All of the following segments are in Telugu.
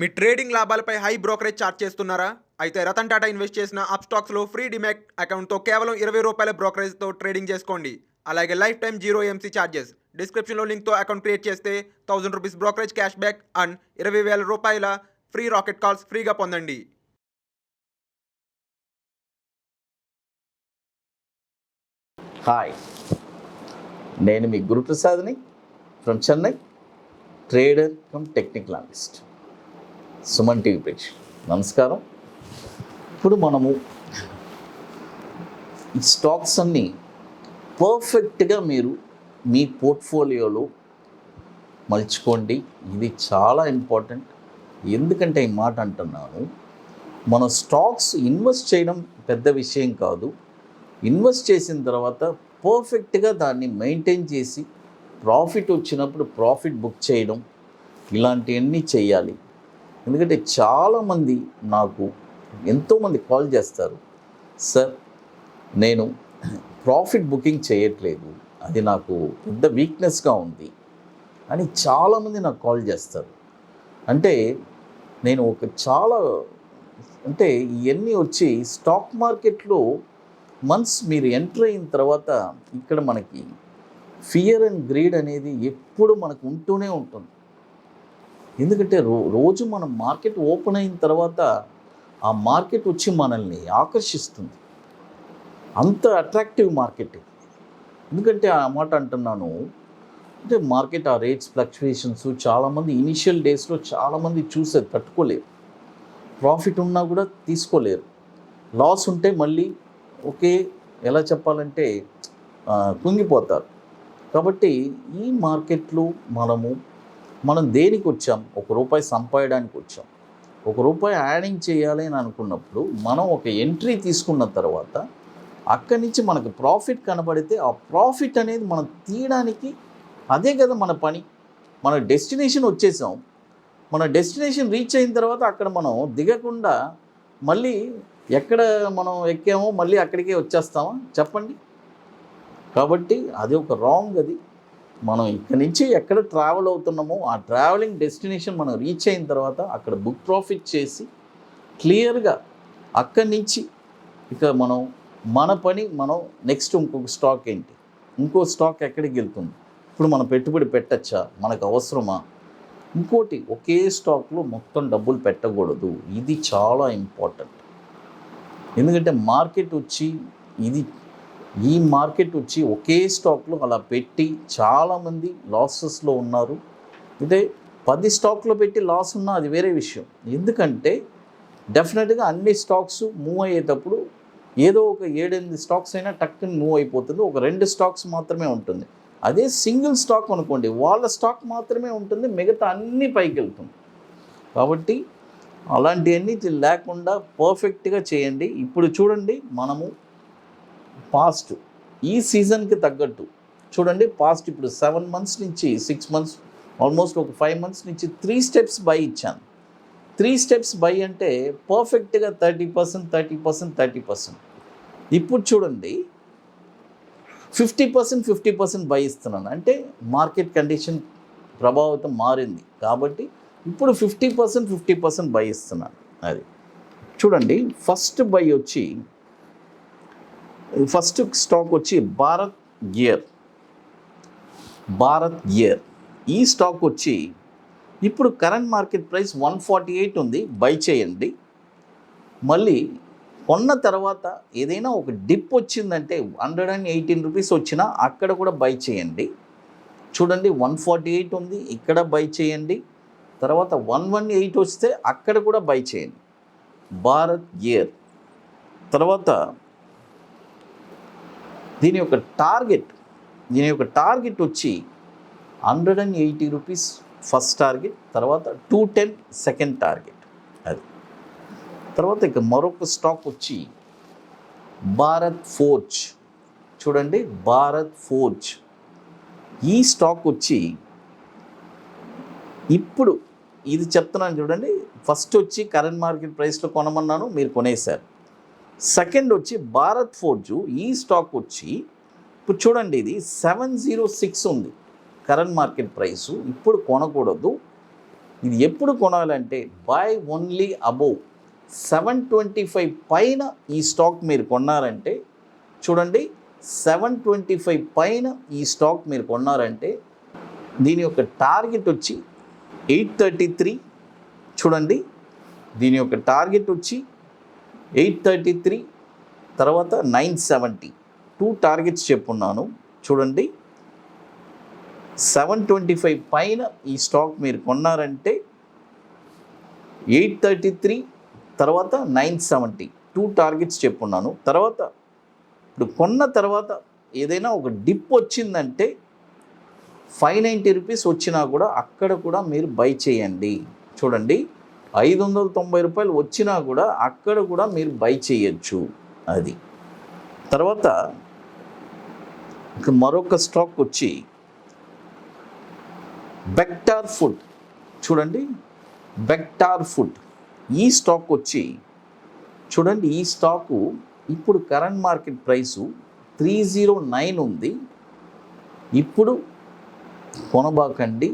మీ ట్రేడింగ్ లాభాలపై హై బ్రోకరేజ్ ఛార్జ్ చేస్తున్నారా? అయితే రతన్ టాటా ఇన్వెస్ట్ చేసిన అప్స్టాక్స్లో ఫ్రీ డిమాట్ అకౌంట్తో కేవలం ₹20 బ్రోకరేజ్తో ట్రేడింగ్ చేసుకోండి. అలాగే lifetime zero MC charges. డిస్క్రిప్షన్లో లింక్తో అకౌంట్ క్రియేట్ చేస్తే ₹1000 brokerage cash back and ₹20,000 free rocket calls ఫ్రీగా పొందండి. హాయ్, నేను మీ గురు ప్రసాద్ని from Chennai, trader cum technical analyst. Suman TV ప్రేక్షకులు నమస్కారం. ఇప్పుడు మనము ఈ స్టాక్స్ అన్నీ పర్ఫెక్ట్గా మీరు మీ పోర్ట్ఫోలియోలో మలుచుకోండి. ఇది చాలా ఇంపార్టెంట్. ఎందుకంటే ఈ మాట అంటున్నాను, మనం స్టాక్స్ ఇన్వెస్ట్ చేయడం పెద్ద విషయం కాదు. ఇన్వెస్ట్ చేసిన తర్వాత పర్ఫెక్ట్గా దాన్ని మెయింటైన్ చేసి ప్రాఫిట్ వచ్చినప్పుడు ప్రాఫిట్ బుక్ చేయడం, ఇలాంటివన్నీ చేయాలి. ఎందుకంటే చాలామంది నాకు ఎంతోమంది కాల్ చేస్తారు, సార్ నేను ప్రాఫిట్ బుకింగ్ చేయట్లేదు, అది నాకు పెద్ద వీక్నెస్గా ఉంది అని చాలామంది నాకు కాల్ చేస్తారు. అంటే నేను ఇవన్నీ వచ్చి స్టాక్ మార్కెట్లో వన్స్ మీరు ఎంటర్ అయిన తర్వాత ఇక్కడ మనకి ఫియర్ అండ్ గ్రీడ్ అనేది ఎప్పుడు మనకు ఉంటూనే ఉంటుంది. ఎందుకంటే రోజు మనం మార్కెట్ ఓపెన్ అయిన తర్వాత ఆ మార్కెట్ వచ్చి మనల్ని ఆకర్షిస్తుంది. అంత అట్రాక్టివ్ మార్కెట్. ఎందుకంటే ఆ మాట అంటున్నాను అంటే మార్కెట్ ఆ రేట్స్ ఫ్లక్చువేషన్స్ చాలామంది ఇనిషియల్ డేస్లో చాలామంది చూసేది తట్టుకోలేరు. ప్రాఫిట్ ఉన్నా కూడా తీసుకోలేరు. లాస్ ఉంటే మళ్ళీ ఎలా చెప్పాలంటే కుంగిపోతారు. కాబట్టి ఈ మార్కెట్లో మనం దేనికి వచ్చాం? ₹1 సంపాదడానికి వచ్చాం. ₹1 యాడింగ్ చేయాలి అని అనుకున్నప్పుడు మనం ఒక ఎంట్రీ తీసుకున్న తర్వాత అక్కడి నుంచి మనకు ప్రాఫిట్ కనబడితే ఆ ప్రాఫిట్ అనేది మనం తీయడానికి అదే కదా మన పని. మన డెస్టినేషన్ వచ్చేసాం. మన డెస్టినేషన్ రీచ్ అయిన తర్వాత అక్కడ మనం దిగకుండా మళ్ళీ ఎక్కడ మనం ఎక్కామో మళ్ళీ అక్కడికే వచ్చేస్తామా చెప్పండి? కాబట్టి అది ఒక రాంగ్. అది మనం ఇక్కడి నుంచి ఎక్కడ ట్రావెల్ అవుతున్నామో ఆ ట్రావెలింగ్ డెస్టినేషన్ మనం రీచ్ అయిన తర్వాత అక్కడ బుక్ ప్రాఫిట్ చేసి క్లియర్గా అక్కడి నుంచి ఇక మన పని నెక్స్ట్ ఇంకొక స్టాక్ ఏంటి, ఇంకో స్టాక్ ఎక్కడికి వెళ్తుంది, ఇప్పుడు మనం పెట్టుబడి పెట్టచ్చా, మనకు అవసరమా, ఇంకోటి ఒకే స్టాక్లో మొత్తం డబ్బులు పెట్టకూడదు. ఇది చాలా ఇంపార్టెంట్. ఎందుకంటే ఈ మార్కెట్ వచ్చి ఒకే స్టాక్లో అలా పెట్టి చాలామంది లాసెస్లో ఉన్నారు. ఇదే 10 స్టాక్లో పెట్టి లాస్ ఉన్నా అది వేరే విషయం. ఎందుకంటే డెఫినెట్గా అన్ని స్టాక్స్ మూవ్ అయ్యేటప్పుడు ఏదో ఒక 7-8 స్టాక్స్ అయినా టక్కుని మూవ్ అయిపోతుంది. ఒక 2 స్టాక్స్ మాత్రమే ఉంటుంది. అదే సింగిల్ స్టాక్ అనుకోండి, వాళ్ళ స్టాక్ మాత్రమే ఉంటుంది, మిగతా అన్నీ పైకి వెళ్తుంది. కాబట్టి అలాంటివన్నీ లేకుండా పర్ఫెక్ట్గా చేయండి. ఇప్పుడు చూడండి, మనము పాస్ట్ ఈ సీజన్కి తగ్గట్టు చూడండి. పాస్ట్ ఇప్పుడు 7 మంత్స్ నుంచి 6 మంత్స్, ఆల్మోస్ట్ ఒక 5 మంత్స్ నుంచి 3 స్టెప్స్ బై ఇచ్చాను. 3 స్టెప్స్ బై అంటే పర్ఫెక్ట్గా 30%, 30%, 30%. ఇప్పుడు చూడండి 50%, 50% బై ఇస్తున్నాను. అంటే మార్కెట్ కండిషన్ ప్రభావితం మారింది కాబట్టి ఇప్పుడు 50%, 50% బై ఇస్తున్నాను. అది చూడండి. ఫస్ట్ స్టాక్ వచ్చి భారత్ గేర్. ఈ స్టాక్ వచ్చి ఇప్పుడు కరెంట్ మార్కెట్ ప్రైస్ 148 ఉంది, బై చేయండి. మళ్ళీ కొన్న తర్వాత ఏదైనా ఒక డిప్ వచ్చిందంటే ₹118 వచ్చినా అక్కడ కూడా బై చేయండి. చూడండి 148 ఉంది, ఇక్కడ బై చేయండి. తర్వాత 118 వస్తే అక్కడ కూడా బై చేయండి. భారత్ గేర్. తర్వాత దీని యొక్క టార్గెట్ వచ్చి ₹180 ఫస్ట్ టార్గెట్, తర్వాత 210 సెకండ్ టార్గెట్. అది తర్వాత ఇక మరొక స్టాక్ వచ్చి భారత్ ఫోర్జ్. చూడండి భారత్ ఫోర్జ్. ఈ స్టాక్ వచ్చి ఇప్పుడు ఇది చెప్తున్నాను చూడండి. ఫస్ట్ వచ్చి కరెంట్ మార్కెట్ ప్రైస్లో కొనమన్నాను, మీరు కొనేశారు. సెకండ్ వచ్చి భారత్ ఫోర్జ్. ఈ స్టాక్ వచ్చి ఇప్పుడు చూడండి, ఇది 706 ఉంది కరెంట్ మార్కెట్ ప్రైసు. ఇప్పుడు కొనకూడదు, ఇది ఎప్పుడు కొనాలంటే బై ఓన్లీ అబోవ్ 725 పైన ఈ స్టాక్ మీరు కొన్నారంటే చూడండి, 725 పైన ఈ స్టాక్ మీరు కొన్నారంటే దీని యొక్క టార్గెట్ వచ్చి 833. చూడండి, దీని యొక్క టార్గెట్ వచ్చి 833, తర్వాత 970. 2 టార్గెట్స్ చెప్పున్నాను. చూడండి, 725 పైన ఈ స్టాక్ మీరు కొన్నారంటే 833, తర్వాత 970. 2 టార్గెట్స్ చెప్పున్నాను. తర్వాత ఇప్పుడు కొన్న తర్వాత ఏదైనా ఒక డిప్ వచ్చిందంటే 590 రూపీస్ వచ్చినా కూడా అక్కడ కూడా మీరు బై చేయండి. చూడండి, 590 రూపాయలు వచ్చినా కూడా అక్కడ కూడా మీరు బై చేయొచ్చు. అది తర్వాత మరొక స్టాక్ వచ్చి బెక్టార్ ఫుడ్. చూడండి, బెక్టార్ ఫుడ్ ఈ స్టాక్ వచ్చి చూడండి, ఈ స్టాకు ఇప్పుడు కరెంట్ మార్కెట్ ప్రైసు 309 ఉంది. ఇప్పుడు కొనబాకండి,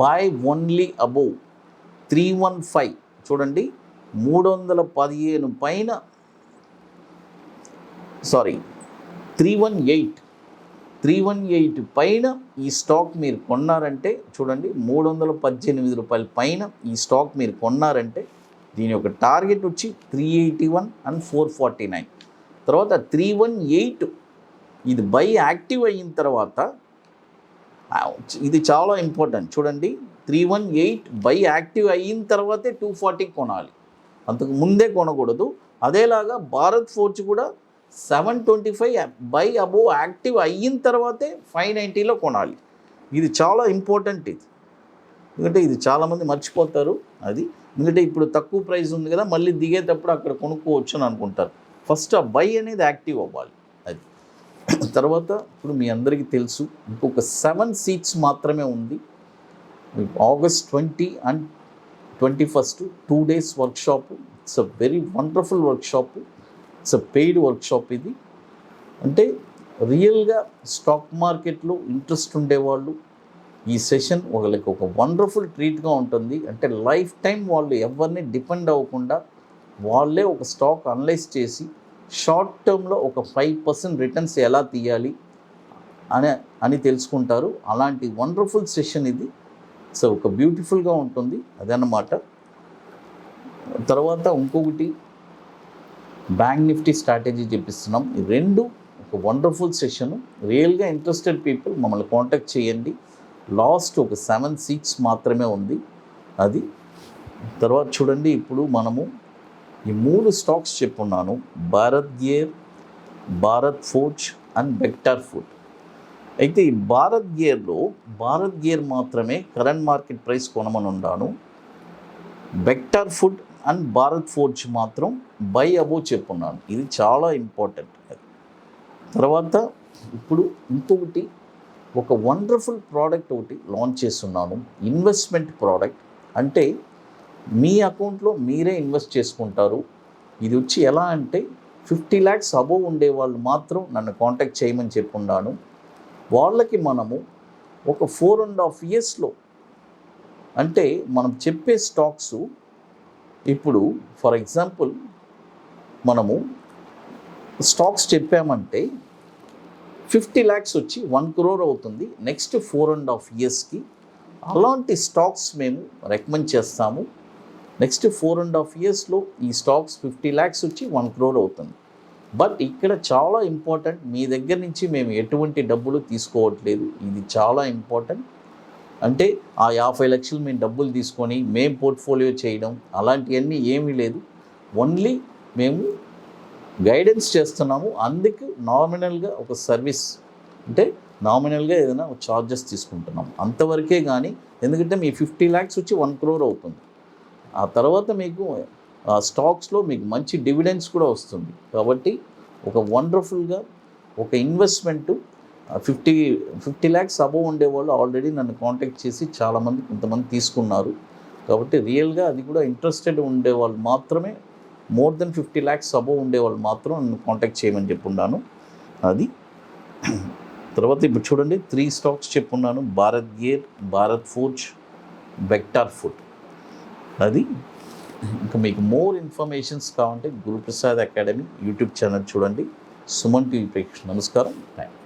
బై ఓన్లీ అబోవ్ 315. చూడండి, 315 పైన 318 పైన ఈ స్టాక్ మీరు కొన్నారంటే చూడండి, 318 రూపాయల పైన ఈ స్టాక్ మీరు కొన్నారంటే దీని యొక్క టార్గెట్ వచ్చి 381 అండ్ 449. తర్వాత 318 ఇది బై యాక్టివ్ అయిన తర్వాత, ఇది చాలా ఇంపార్టెంట్. చూడండి, 318 బై యాక్టివ్ అయిన తర్వాతే 240 కొనాలి, అంతకు ముందే కొనకూడదు. అదేలాగా భారత్ ఫోర్జ్ కూడా 725 బై అబోవ్ యాక్టివ్ అయిన తర్వాతే 590లో కొనాలి. ఇది చాలా ఇంపార్టెంట్. ఇది ఎందుకంటే ఇది చాలామంది మర్చిపోతారు. అది ఎందుకంటే ఇప్పుడు తక్కువ ప్రైస్ ఉంది కదా, మళ్ళీ దిగేటప్పుడు అక్కడ కొనుక్కోవచ్చు అని అనుకుంటారు. ఫస్ట్ ఆ బై అనేది యాక్టివ్ అవ్వాలి. అది తర్వాత ఇప్పుడు మీ అందరికీ తెలుసు, ఇంకొక 7 సీట్స్ మాత్రమే ఉంది. August 20 and 21 2 days workshop. It's a very wonderful workshop. It's a paid workshop. ఇది అంటే రియల్గా స్టాక్ మార్కెట్లో ఇంట్రెస్ట్ ఉండేవాళ్ళు ఈ సెషన్ వాళ్ళకి ఒక వండర్ఫుల్ ట్రీట్గా ఉంటుంది. అంటే లైఫ్ టైం వాళ్ళు ఎవరిని డిపెండ్ అవ్వకుండా వాళ్ళే ఒక స్టాక్ అనలైజ్ చేసి షార్ట్ టర్మ్లో ఒక 5% రిటర్న్స్ ఎలా తీయాలి అని తెలుసుకుంటారు. అలాంటి వండర్ఫుల్ సెషన్ ఇది. సో ఒక బ్యూటిఫుల్గా ఉంటుంది, అదన్నమాట. తర్వాత ఇంకొకటి బ్యాంక్ నిఫ్టీ స్ట్రాటజీ చెప్పిస్తున్నాం. ఈ రెండు ఒక వండర్ఫుల్ సెషను. రియల్గా ఇంట్రెస్టెడ్ పీపుల్ మమ్మల్ని కాంటాక్ట్ చేయండి. లాస్ట్ ఒక 7 సీట్స్ మాత్రమే ఉంది. అది తర్వాత చూడండి, ఇప్పుడు మనము ఈ 3 స్టాక్స్ చెప్పున్నాను, Bharat Gear, Bharat Forge and Bector Food. అయితే ఈ భారత్ గేర్ మాత్రమే కరెంట్ మార్కెట్ ప్రైస్ కొనమని ఉన్నాను. Bector Food and Bharat Forge మాత్రం బై అబోవ్ చెప్పున్నాను. ఇది చాలా ఇంపార్టెంట్. తర్వాత ఇప్పుడు ఇంకొకటి ఒక వండర్ఫుల్ ప్రోడక్ట్ ఒకటి లాంచ్ చేస్తున్నాను, ఇన్వెస్ట్మెంట్ ప్రోడక్ట్. అంటే మీ అకౌంట్లో మీరే ఇన్వెస్ట్ చేసుకుంటారు. ఇది వచ్చి ఎలా అంటే 50 lakhs అబోవ్ ఉండే వాళ్ళు మాత్రం నన్ను కాంటాక్ట్ చేయమని చెప్పున్నాను. వాళ్ళకి మనము ఒక 4.5 yearsలో అంటే మనం చెప్పే స్టాక్స్ ఇప్పుడు ఫర్ ఎగ్జాంపుల్ మనము స్టాక్స్ చెప్పామంటే 50 lakhs వచ్చి 1 crore అవుతుంది నెక్స్ట్ 4.5 yearsకి. అలాంటి స్టాక్స్ మేము రికమెండ్ చేస్తాము. నెక్స్ట్ 4.5 yearsలో ఈ స్టాక్స్ 50 lakhs వచ్చి 1 crore అవుతుంది. బట్ ఇక్కడ చాలా ఇంపార్టెంట్, మీ దగ్గర నుంచి మేము ఎటువంటి డబ్బులు తీసుకోవట్లేదు. ఇది చాలా ఇంపార్టెంట్. అంటే ఆ 50 లక్షలు మేము డబ్బులు తీసుకొని మేము పోర్ట్ఫోలియో చేయడం అలాంటివన్నీ ఏమీ లేదు. ఓన్లీ మేము గైడెన్స్ చేస్తున్నాము. అందుకు నామినల్గా ఒక సర్వీస్ అంటే నామినల్గా ఏదైనా చార్జెస్ తీసుకుంటున్నాం అంతవరకే. కానీ ఎందుకంటే మీ 50 lakhs వచ్చి 1 crore అవుతుంది. ఆ తర్వాత మీకు ఆ స్టాక్స్లో మీకు మంచి డివిడెండ్స్ కూడా వస్తుంది. కాబట్టి ఒక వండర్ఫుల్గా ఒక ఇన్వెస్ట్మెంటు 50 lakhs అబోవ్ ఉండేవాళ్ళు ఆల్రెడీ నన్ను కాంటాక్ట్ చేసి చాలామంది కొంతమంది తీసుకున్నారు. కాబట్టి రియల్గా అది కూడా ఇంట్రెస్టెడ్ ఉండేవాళ్ళు మాత్రమే, మోర్ దెన్ 50 lakhs అబోవ్ ఉండేవాళ్ళు మాత్రం నన్ను కాంటాక్ట్ చేయమని చెప్పున్నాను. అది తర్వాత ఇప్పుడు చూడండి 3 స్టాక్స్ చెప్పున్నాను, Bharat Gear, Bharat Forge, Bector Food. అది ఇంకా మీకు మోర్ ఇన్ఫర్మేషన్స్ కావాలంటే గురుప్రసాద్ అకాడమీ యూట్యూబ్ ఛానల్ చూడండి. సుమన్ టీవీ ప్రేక్షకులకు నమస్కారం. థ్యాంక్స్.